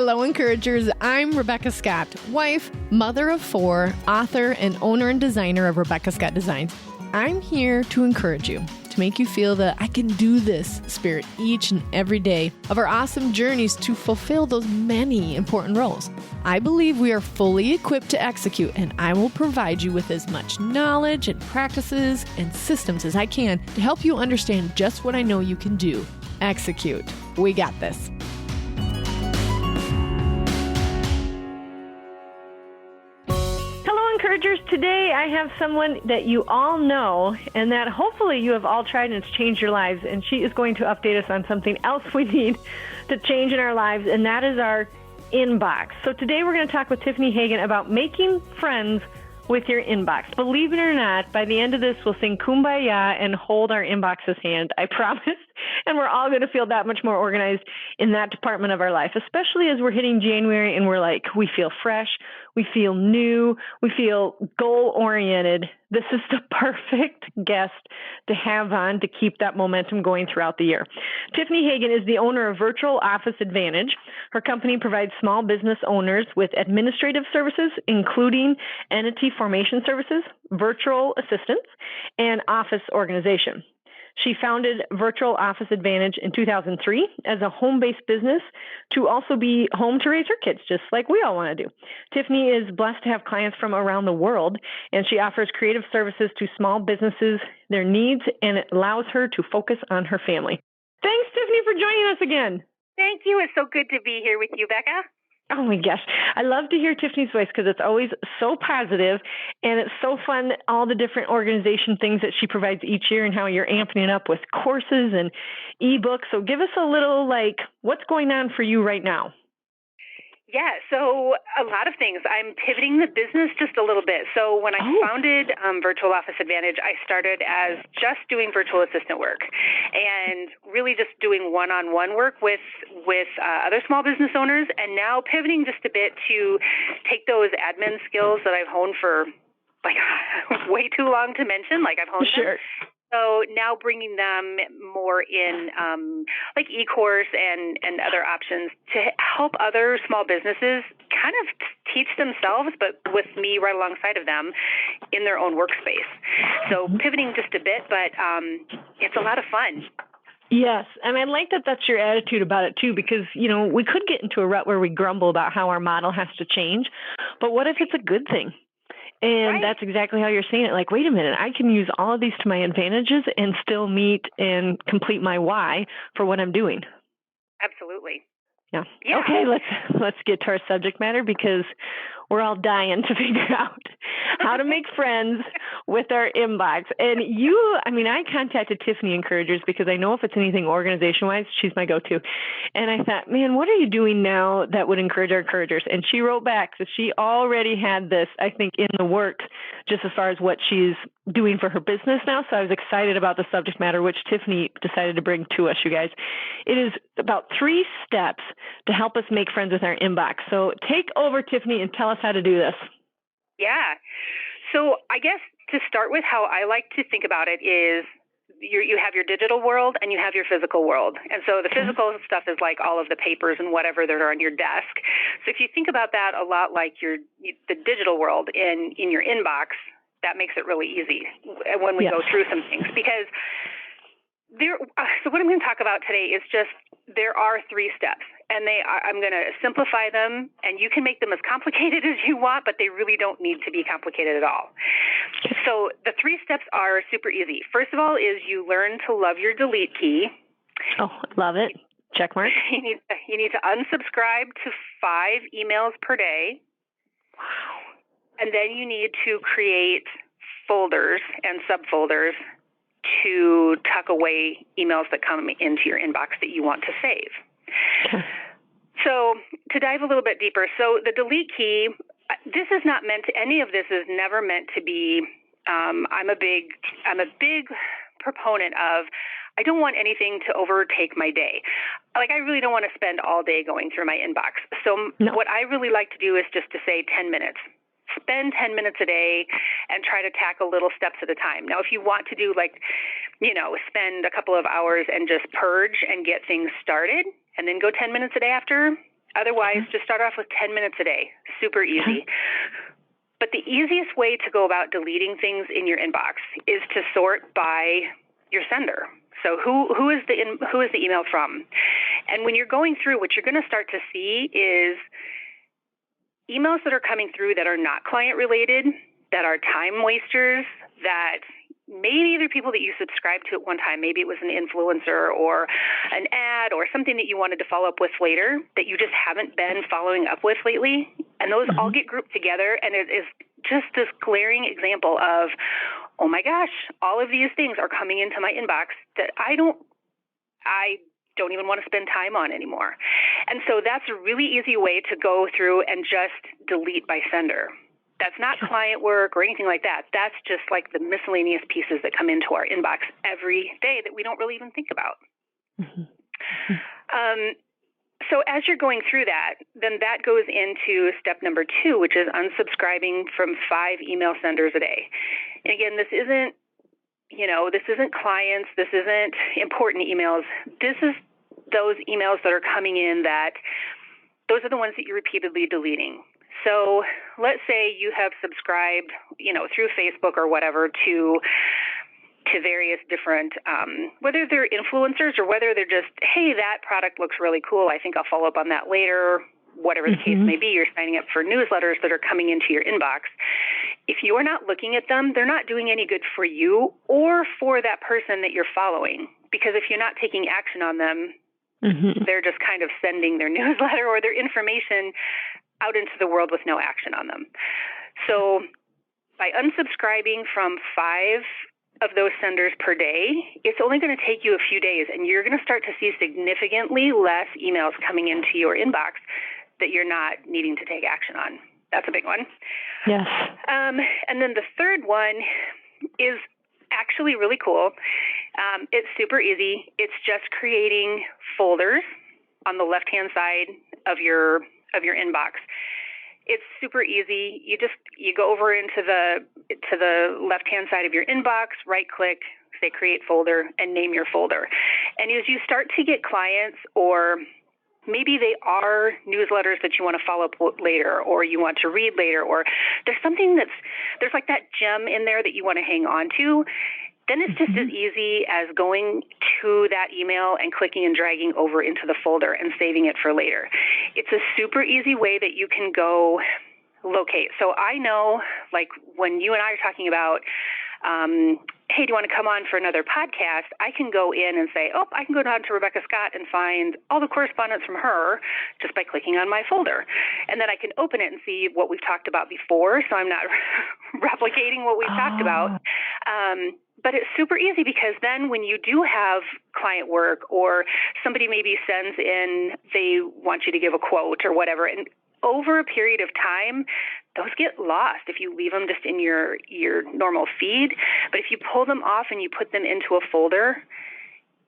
Hello, encouragers. I'm Rebekah Scott, wife, mother of 4, author, and owner and designer of Rebekah Scott Designs. I'm here to encourage you, to make you feel the I can do this spirit each and every day of our awesome journeys to fulfill those many important roles. I believe we are fully equipped to execute, and I will provide you with as much knowledge and practices and systems as I can to help you understand just what I know you can do. Execute. We got this. Encouragers, today I have someone that you all know and that hopefully you have all tried and it's changed your lives, and she is going to update us on something else we need to change in our lives, and that is our inbox. So today we're going to talk with Tiffny Hagan about making friends with your inbox. Believe it or not, by the end of this, we'll sing Kumbaya and hold our inbox's hand, I promise. And we're all going to feel that much more organized in that department of our life, especially as we're hitting January and we're like, we feel fresh, we feel new, we feel goal-oriented. This is the perfect guest to have on to keep that momentum going throughout the year. Tiffny Hagan is the owner of Virtual Office Advantage. Her company provides small business owners with administrative services, including entity formation services, virtual assistance, and office organization. She founded Virtual Office Advantage in 2003 as a home-based business to also be home to raise her kids, just like we all want to do. Tiffny is blessed to have clients from around the world, and she offers creative services to small businesses, their needs, and it allows her to focus on her family. Thanks, Tiffny, for joining us again. Thank you. It's so good to be here with you, Becca. Oh my gosh. I love to hear Tiffny's voice because it's always so positive, and it's so fun, all the different organization things that she provides each year and how you're amping it up with courses and ebooks. So give us a little, what's going on for you right now? Yeah, so a lot of things. I'm pivoting the business just a little bit. So when I founded Virtual Office Advantage, I started as just doing virtual assistant work and really just doing one-on-one work with other small business owners, and now pivoting just a bit to take those admin skills that I've honed for way too long to mention, I've honed them. So now bringing them more in e-course and other options to help other small businesses kind of teach themselves, but with me right alongside of them in their own workspace. So pivoting just a bit, but it's a lot of fun. Yes, and I like that that's your attitude about it too, because, we could get into a rut where we grumble about how our model has to change, but what if it's a good thing? And That's exactly how you're saying it. Wait a minute, I can use all of these to my advantages and still meet and complete my why for what I'm doing. Absolutely. Yeah. Okay, let's get to our subject matter, because we're all dying to figure out how to make friends with our inbox. And I contacted Tiffny Encouragers because I know if it's anything organization-wise, she's my go-to. And I thought, man, what are you doing now that would encourage our encouragers? And she wrote back, so she already had this, I think, in the works, just as far as what she's doing for her business now. So I was excited about the subject matter, which Tiffny decided to bring to us, you guys. It is about 3 steps to help us make friends with our inbox. So take over, Tiffny, and tell us how to do this. Yeah. So I guess to start with, how I like to think about it is you have your digital world and you have your physical world. And so the physical stuff is like all of the papers and whatever that are on your desk. So if you think about that a lot like the digital world in your inbox, that makes it really easy when we go through some things. Because so what I'm going to talk about today is just there are 3 steps, and I'm going to simplify them, and you can make them as complicated as you want, but they really don't need to be complicated at all. So the 3 steps are super easy. First of all is you learn to love your delete key. Oh, love it. Check mark. You need to unsubscribe to 5 emails per day. Wow. And then you need to create folders and subfolders to tuck away emails that come into your inbox that you want to save. So to dive a little bit deeper, so the delete key, any of this is never meant to be, I'm a big proponent of, I don't want anything to overtake my day. I really don't want to spend all day going through my inbox. So What I really like to do is just to say 10 minutes. Spend 10 minutes a day and try to tackle little steps at a time. Now, if you want to do spend a couple of hours and just purge and get things started and then go 10 minutes a day after, Otherwise, just start off with 10 minutes a day. Super easy. But the easiest way to go about deleting things in your inbox is to sort by your sender. So who is the email from? And when you're going through, what you're going to start to see is emails that are coming through that are not client related, that are time wasters, that maybe they're people that you subscribed to at one time. Maybe it was an influencer or an ad or something that you wanted to follow up with later that you just haven't been following up with lately. And those all get grouped together, and it is just this glaring example of, oh my gosh, all of these things are coming into my inbox that I don't even want to spend time on anymore. And so that's a really easy way to go through and just delete by sender. That's not client work or anything like that. That's just like the miscellaneous pieces that come into our inbox every day that we don't really even think about. So as you're going through that, then that goes into step number 2, which is unsubscribing from 5 email senders a day. And again, this isn't clients. This isn't important emails. This is those emails that are coming in that those are the ones that you're repeatedly deleting. So let's say you have subscribed, through Facebook or whatever to various different, whether they're influencers or whether they're just, hey, that product looks really cool. I think I'll follow up on that later. Whatever the case may be, you're signing up for newsletters that are coming into your inbox. If you are not looking at them, they're not doing any good for you or for that person that you're following. Because if you're not taking action on them, they're just kind of sending their newsletter or their information out into the world with no action on them. So by unsubscribing from 5 of those senders per day, it's only going to take you a few days, and you're going to start to see significantly less emails coming into your inbox that you're not needing to take action on. That's a big one. Yes. And then the third one is actually really cool. It's super easy. It's just creating folders on the left-hand side of your inbox. It's super easy. You go over to the left-hand side of your inbox, right-click, say create folder, and name your folder. And as you start to get clients, or maybe they are newsletters that you want to follow up later, or you want to read later, or there's something there's like that gem in there that you want to hang on to, then it's just as easy as going to that email and clicking and dragging over into the folder and saving it for later. It's a super easy way that you can go locate. So I know, like when you and I are talking about, hey, do you want to come on for another podcast? I can go in and say, I can go down to Rebekah Scott and find all the correspondence from her just by clicking on my folder. And then I can open it and see what we've talked about before, so I'm not replicating what we've talked about. But it's super easy because then when you do have client work or somebody maybe sends in, they want you to give a quote or whatever, and over a period of time, those get lost if you leave them just in your normal feed. But if you pull them off and you put them into a folder,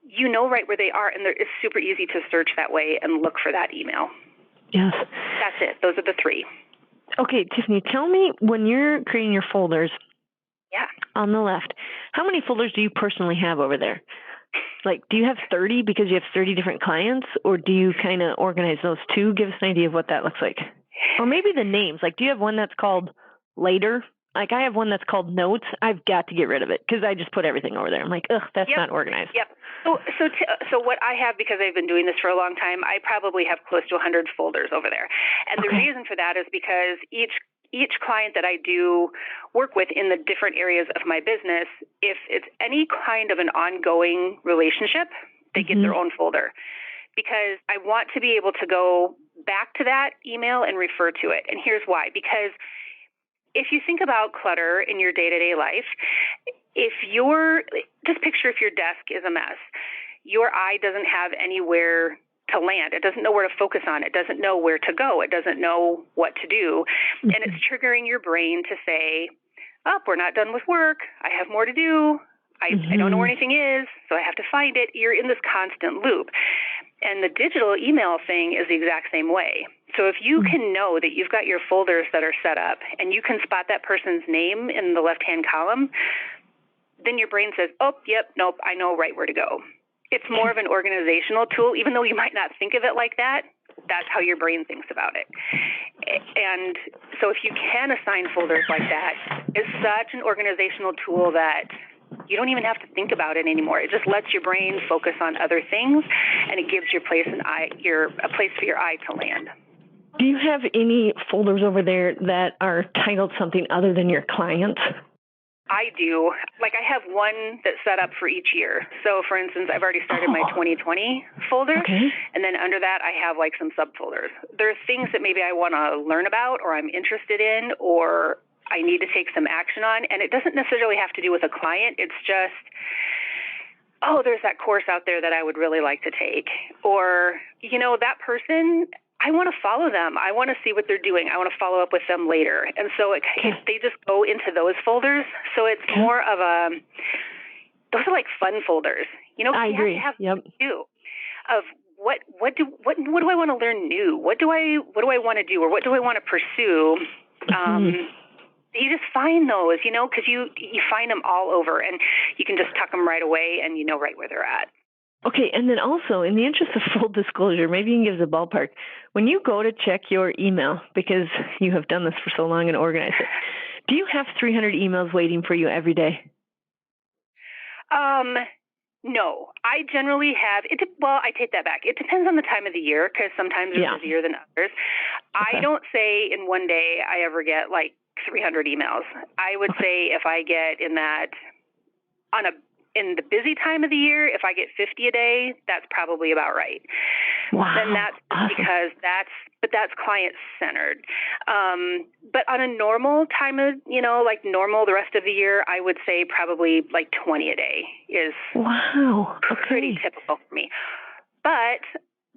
you know right where they are, and it's super easy to search that way and look for that email. Yes. That's it. Those are the 3. Okay, Tiffany, tell me, when you're creating your folders on the left, how many folders do you personally have over there? Like, do you have 30 because you have 30 different clients, or do you kind of organize those too? Give us an idea of what that looks like. Or maybe the names. Like, do you have one that's called Later? Like, I have one that's called Notes. I've got to get rid of it because I just put everything over there. I'm like, that's not organized. Yep. So what I have, because I've been doing this for a long time, I probably have close to 100 folders over there. And the reason for that is because each client that I do work with in the different areas of my business, if it's any kind of an ongoing relationship, they get their own folder. Because I want to be able to go back to that email and refer to it. And here's why. Because if you think about clutter in your day-to-day life, just picture if your desk is a mess, your eye doesn't have anywhere to land. It doesn't know where to focus on. It doesn't know where to go. It doesn't know what to do. And it's triggering your brain to say, we're not done with work. I have more to do. I don't know where anything is, so I have to find it. You're in this constant loop. And the digital email thing is the exact same way. So if you can know that you've got your folders that are set up and you can spot that person's name in the left-hand column, then your brain says, I know right where to go. It's more of an organizational tool, even though you might not think of it like that. That's how your brain thinks about it. And so if you can assign folders like that, it's such an organizational tool that you don't even have to think about it anymore. It just lets your brain focus on other things, and it gives your place a place for your eye to land. Do you have any folders over there that are titled something other than your clients? I do. Like, I have one that's set up for each year. So, for instance, I've already started my 2020 folder, and then under that, I have like some subfolders. There are things that maybe I want to learn about, or I'm interested in, or I need to take some action on, and it doesn't necessarily have to do with a client. It's just, oh, there's that course out there that I would really like to take, or, you know, that person, I want to follow them. I want to see what they're doing. I want to follow up with them later. And so they just go into those folders. So it's more of those are like fun folders. You know, I agree. Have to do of what do I want to learn new? What do I want to do, or what do I want to pursue? You just find those, you know, because you find them all over, and you can just tuck them right away, and you know right where they're at. Okay, and then also, in the interest of full disclosure, maybe you can give us a ballpark. When you go to check your email, because you have done this for so long and organized it, do you have 300 emails waiting for you every day? No. I generally have, I take that back. It depends on the time of the year, because sometimes they're busier than others. Okay. I don't say in one day I ever get like 300 emails. I would say if I get in the busy time of the year, if I get 50 a day, that's probably about right. Wow. Then that's because that's client centered. But on a normal time of, like normal the rest of the year, I would say probably like 20 a day is pretty typical for me. But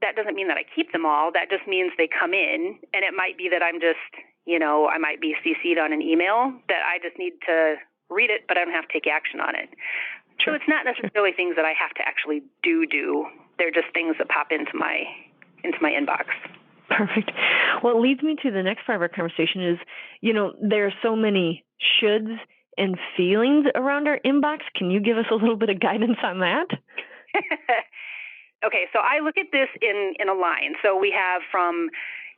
that doesn't mean that I keep them all. That just means they come in, and it might be that I'm just, I might be CC'd on an email that I just need to read it, but I don't have to take action on it. So it's not necessarily things that I have to actually do. They're just things that pop into my inbox. Perfect. Well, it leads me to the next part of our conversation is, there are so many shoulds and feelings around our inbox. Can you give us a little bit of guidance on that? Okay, so I look at this in a line. So we have from,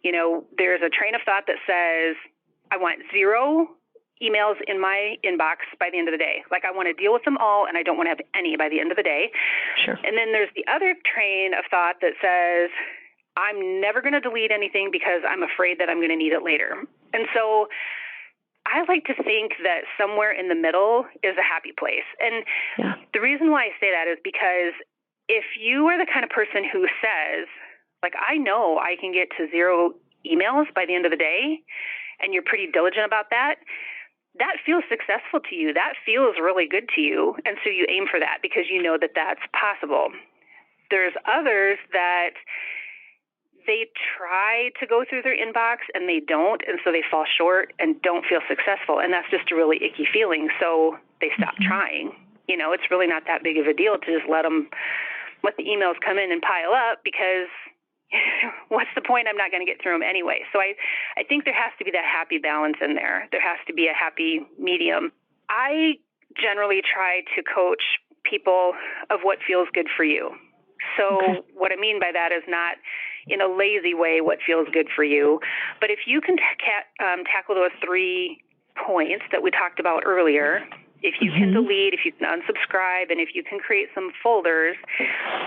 there's a train of thought that says, I want 0 emails in my inbox by the end of the day. Like, I want to deal with them all, and I don't want to have any by the end of the day. Sure. And then there's the other train of thought that says, I'm never going to delete anything because I'm afraid that I'm going to need it later. And so I like to think that somewhere in the middle is a happy place. And the reason why I say that is because if you are the kind of person who says, like, I know I can get to 0 emails by the end of the day, and you're pretty diligent about that, that feels successful to you. That feels really good to you. And so you aim for that because you know that that's possible. There's others that they try to go through their inbox and they don't, and so they fall short and don't feel successful. And that's just a really icky feeling. So they stop trying. It's really not that big of a deal to just let the emails come in and pile up, because what's the point? I'm not going to get through them anyway. So I think there has to be that happy balance in there. There has to be a happy medium. I generally try to coach people of what feels good for you. So what I mean by that is not in a lazy way what feels good for you, but if you can tackle those 3 points that we talked about earlier, if you can delete, if you can unsubscribe, and if you can create some folders,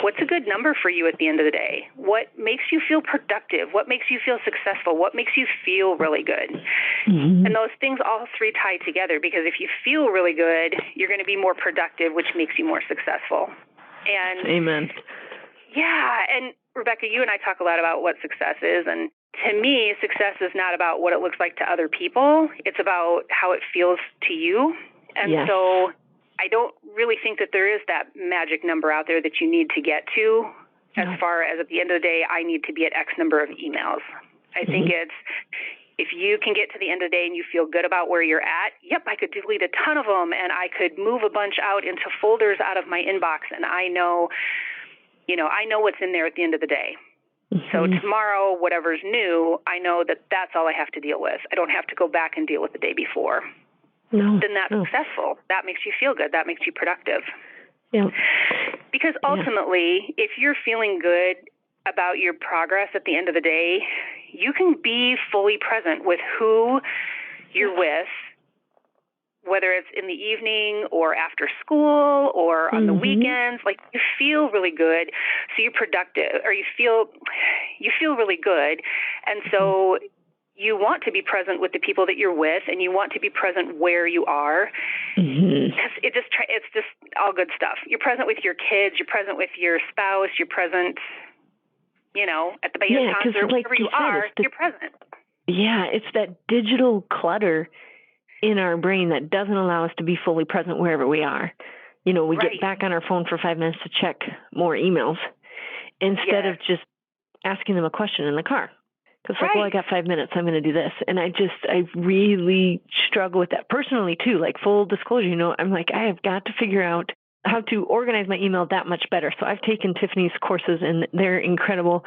what's a good number for you at the end of the day? What makes you feel productive? What makes you feel successful? What makes you feel really good? And those things all 3 tie together, because if you feel really good, you're going to be more productive, which makes you more successful. And Amen. Yeah, and Rebekah, you and I talk a lot about what success is, and to me, success is not about what it looks like to other people. It's about how it feels to you. And so I don't really think that there is that magic number out there that you need to get to as far as at the end of the day, I need to be at X number of emails. I think it's, if you can get to the end of the day and you feel good about where you're at, I could delete a ton of them, and I could move a bunch out into folders out of my inbox, and I know what's in there at the end of the day. So tomorrow, whatever's new, I know that that's all I have to deal with. I don't have to go back and deal with the day before. Then that's successful. That makes you feel good. That makes you productive. Yeah. Because ultimately, if you're feeling good about your progress at the end of the day, you can be fully present with who you're with, whether it's in the evening or after school or on the weekends. Like, you feel really good, so you're productive, or you feel really good, and so you want to be present with the people that you're with, and you want to be present where you are. It's just all good stuff. You're present with your kids, you're present with your spouse, you're present, at the band concert, wherever you are, you're present. Yeah, it's that digital clutter in our brain that doesn't allow us to be fully present wherever we are. We get back on our phone for 5 minutes to check more emails instead of just asking them a question in the car. Because well, I got 5 minutes, I'm going to do this. And I really struggle with that personally too. Like, full disclosure, I'm like, I have got to figure out how to organize my email that much better. So I've taken Tiffany's courses, and they're incredible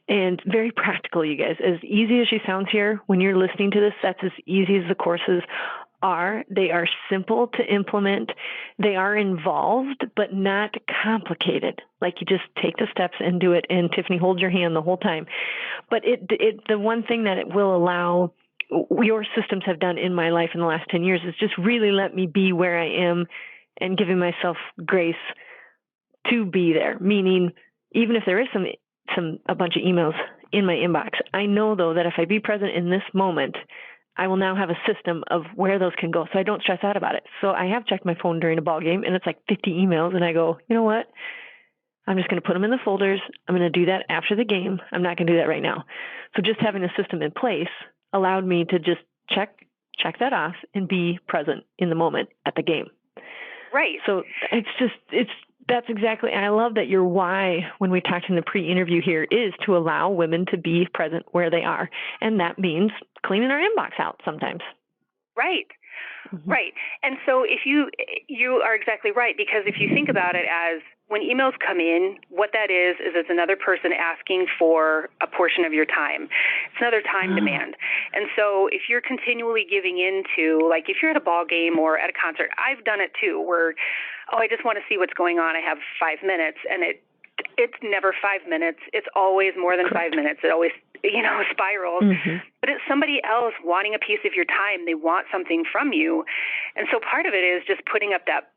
and very practical, you guys. As easy as she sounds here, when you're listening to this, that's as easy as the courses are. They are simple to implement. They are involved, but not complicated. Like, you just take the steps and do it, and Tiffany holds your hand the whole time. But the one thing that it will allow, your systems have done in my life in the last 10 years, is just really let me be where I am and giving myself grace to be there. Meaning, even if there is a bunch of emails in my inbox, I know, though, that if I be present in this moment, I will now have a system of where those can go, so I don't stress out about it. So I have checked my phone during a ball game, and it's like 50 emails, and I go, you know what? I'm just going to put them in the folders. I'm going to do that after the game. I'm not going to do that right now. So just having a system in place allowed me to just check that off and be present in the moment at the game. Right. So that's exactly, and I love that your why, when we talked in the pre-interview here, is to allow women to be present where they are. And that means cleaning our inbox out sometimes. Right. Right. And so if you are exactly right, because if you think about it as when emails come in, what that is it's another person asking for a portion of your time. It's another time demand. And so if you're continually giving into, like, if you're at a ball game or at a concert, I've done it too, where, I just want to see what's going on. I have 5 minutes, and it's never 5 minutes. It's always more than 5 minutes. It always, spirals. But it's somebody else wanting a piece of your time. They want something from you. And so part of it is just putting up that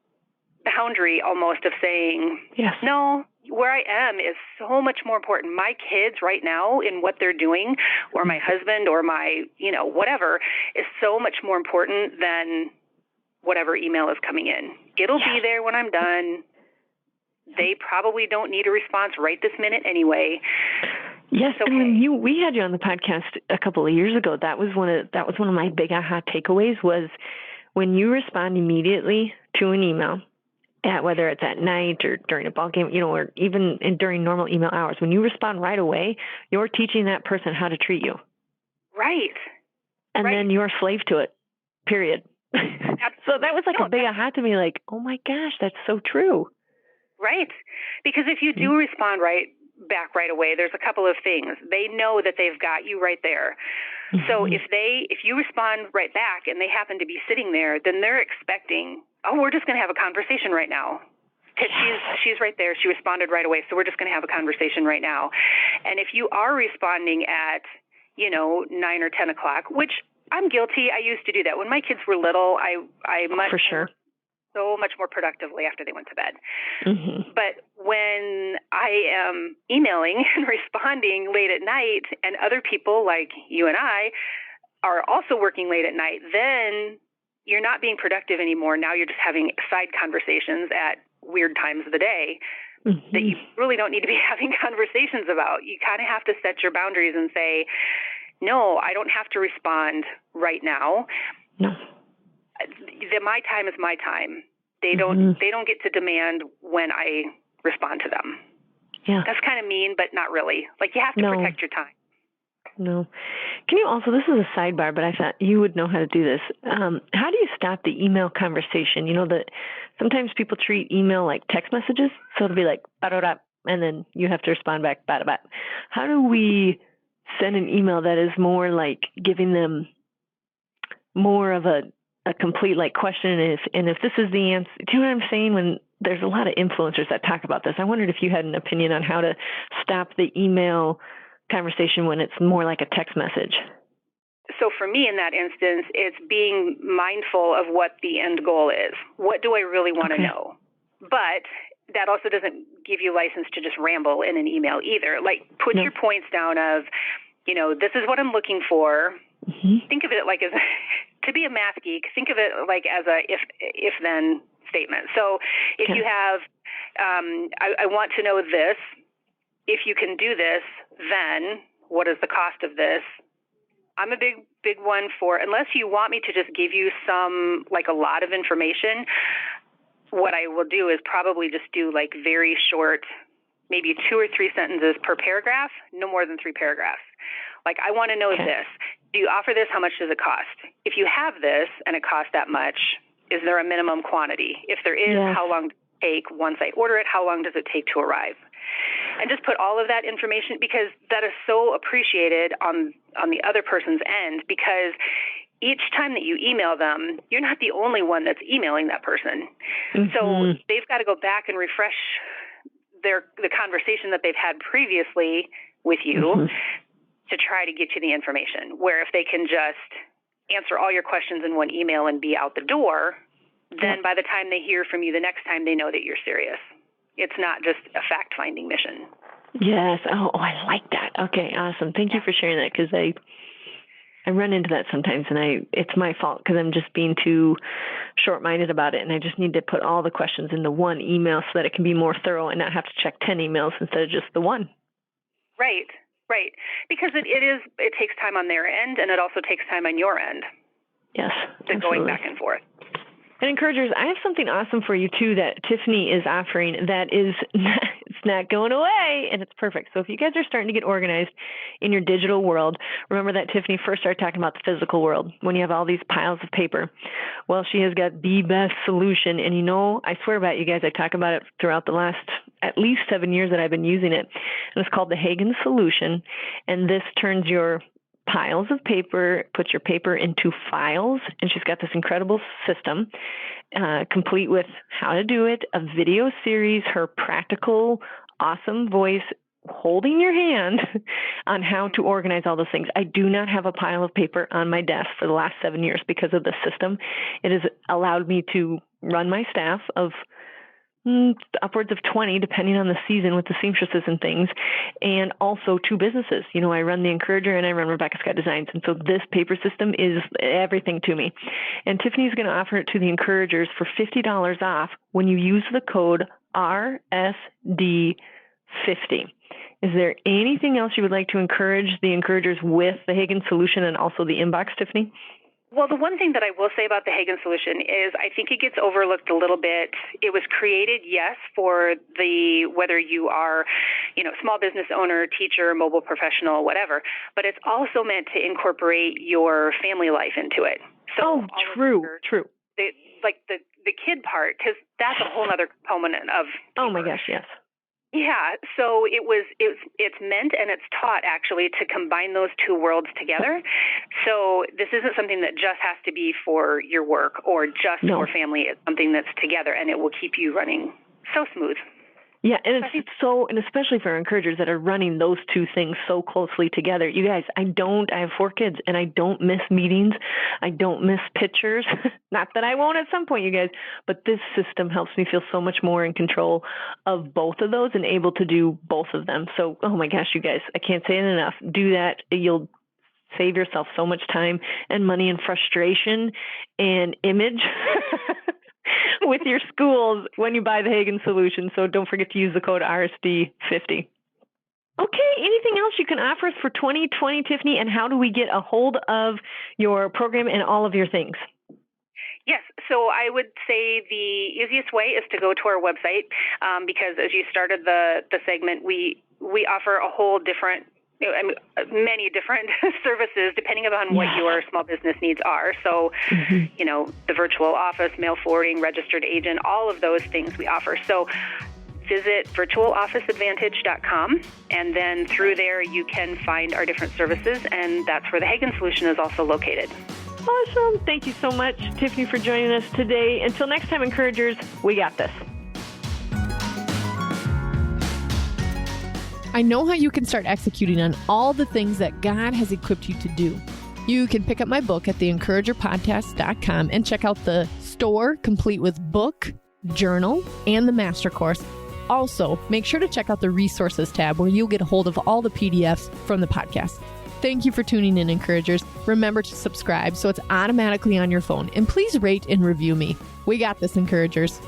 boundary almost of saying, no, where I am is so much more important. My kids right now in what they're doing, or my husband, or my, whatever, is so much more important than whatever email is coming in. It'll be there when I'm done. They probably don't need a response right this minute anyway. Yes, okay. And when we had you on the podcast a couple of years ago, that was one of my big aha takeaways, was when you respond immediately to an email, whether it's at night or during a ball game, or even during normal email hours, when you respond right away, you're teaching that person how to treat you. Right. And then you're a slave to it, period. So that was like a big aha to me, like, oh my gosh, that's so true. Right. Because if you do respond back right away, there's a couple of things. They know that they've got you right there. So if you respond right back and they happen to be sitting there, then they're expecting, we're just going to have a conversation right now. Because she's right there. She responded right away. So we're just going to have a conversation right now. And if you are responding at, 9 or 10 o'clock, which I'm guilty. I used to do that. When my kids were little, I so much more productively after they went to bed. But when I am emailing and responding late at night, and other people like you and I are also working late at night, then you're not being productive anymore. Now you're just having side conversations at weird times of the day that you really don't need to be having conversations about. You kind of have to set your boundaries and say, no, I don't have to respond right now. No. My time is my time. They don't get to demand when I respond to them. Yeah. That's kind of mean, but not really. Like, you have to protect your time. No. Can you also, this is a sidebar, but I thought you would know how to do this. How do you stop the email conversation? That sometimes people treat email like text messages. So it'll be like, ba-da-da, and then you have to respond back, ba-da-ba. How do we send an email that is more like giving them more of a complete like question, and if this is the answer, do you know what I'm saying? there's a lot of influencers that talk about this. I wondered if you had an opinion on how to stop the email conversation when it's more like a text message. So for me in that instance, it's being mindful of what the end goal is. What do I really want to know? But that also doesn't give you license to just ramble in an email either. Like, put your points down of, this is what I'm looking for. Mm-hmm. Think of it like as, to be a math geek, think of it like as a if-then statement. So if you have, I want to know this. If you can do this, then what is the cost of this? I'm a big one for, unless you want me to just give you some, like a lot of information, what I will do is probably just do like very short, maybe 2 or 3 sentences per paragraph, no more than 3 paragraphs. Like, I want to know this. Do you offer this? How much does it cost? If you have this and it costs that much, is there a minimum quantity? If there is, how long does it take once I order it? How long does it take to arrive? And just put all of that information, because that is so appreciated on the other person's end, because each time that you email them, you're not the only one that's emailing that person. Mm-hmm. So they've got to go back and refresh the conversation that they've had previously with you to try to get you the information. Where if they can just answer all your questions in one email and be out the door, then by the time they hear from you the next time, they know that you're serious. It's not just a fact-finding mission. Yes. Oh, I like that. Okay, awesome. Thank you for sharing that, because I run into that sometimes, and it's my fault because I'm just being too short-minded about it, and I just need to put all the questions into one email so that it can be more thorough and not have to check 10 emails instead of just the one. Right. Because it takes time on their end, and it also takes time on your end. Yes, to going back and forth. And encouragers, I have something awesome for you too that Tiffany is offering that is it's not going away, and it's perfect. So if you guys are starting to get organized in your digital world, remember that Tiffany first started talking about the physical world when you have all these piles of paper. Well, she has got the best solution, and I swear about it, you guys, I talk about it throughout the last at least 7 years that I've been using it, and it's called the Hagan solution, and this turns your piles of paper, put your paper into files, and she's got this incredible system, complete with how to do it, a video series, her practical, awesome voice holding your hand on how to organize all those things. I do not have a pile of paper on my desk for the last 7 years because of the system. It has allowed me to run my staff of upwards of 20, depending on the season with the seamstresses and things, and also 2 businesses. I run the Encourager and I run Rebekah Scott Designs, and so this paper system is everything to me. And Tiffany's going to offer it to the Encouragers for $50 off when you use the code RSD50. Is there anything else you would like to encourage the Encouragers with the Hagan solution and also the inbox, Tiffany? Well, the one thing that I will say about the Hagan solution is I think it gets overlooked a little bit. It was created, yes, for whether you are, small business owner, teacher, mobile professional, whatever, but it's also meant to incorporate your family life into it. So true. The kid part, because that's a whole other component of paper. Oh my gosh, yes. Yeah, so it's meant and it's taught actually to combine those 2 worlds together. So this isn't something that just has to be for your work or just for family. It's something that's together, and it will keep you running so smooth. Yeah, and and especially for encouragers that are running those 2 things so closely together. You guys, I have 4 kids, and I don't miss meetings. I don't miss pictures. Not that I won't at some point, you guys, but this system helps me feel so much more in control of both of those and able to do both of them. So, oh my gosh, you guys, I can't say it enough. Do that. You'll save yourself so much time and money and frustration and image with your schools when you buy the Hagan solution. So don't forget to use the code RSD50. Okay, anything else you can offer us for 2020, Tiffany, and how do we get a hold of your program and all of your things? Yes, so I would say the easiest way is to go to our website because as you started the segment, we offer a whole different many different services depending upon what your small business needs are. So, the virtual office, mail forwarding, registered agent, all of those things we offer. So visit virtualofficeadvantage.com, and then through there you can find our different services, and that's where the Hagan solution is also located. Awesome. Thank you so much, Tiffany, for joining us today. Until next time, encouragers, we got this. I know how you can start executing on all the things that God has equipped you to do. You can pick up my book at theencouragerpodcast.com and check out the store complete with book, journal, and the master course. Also, make sure to check out the resources tab where you'll get a hold of all the PDFs from the podcast. Thank you for tuning in, Encouragers. Remember to subscribe so it's automatically on your phone. And please rate and review me. We got this, Encouragers.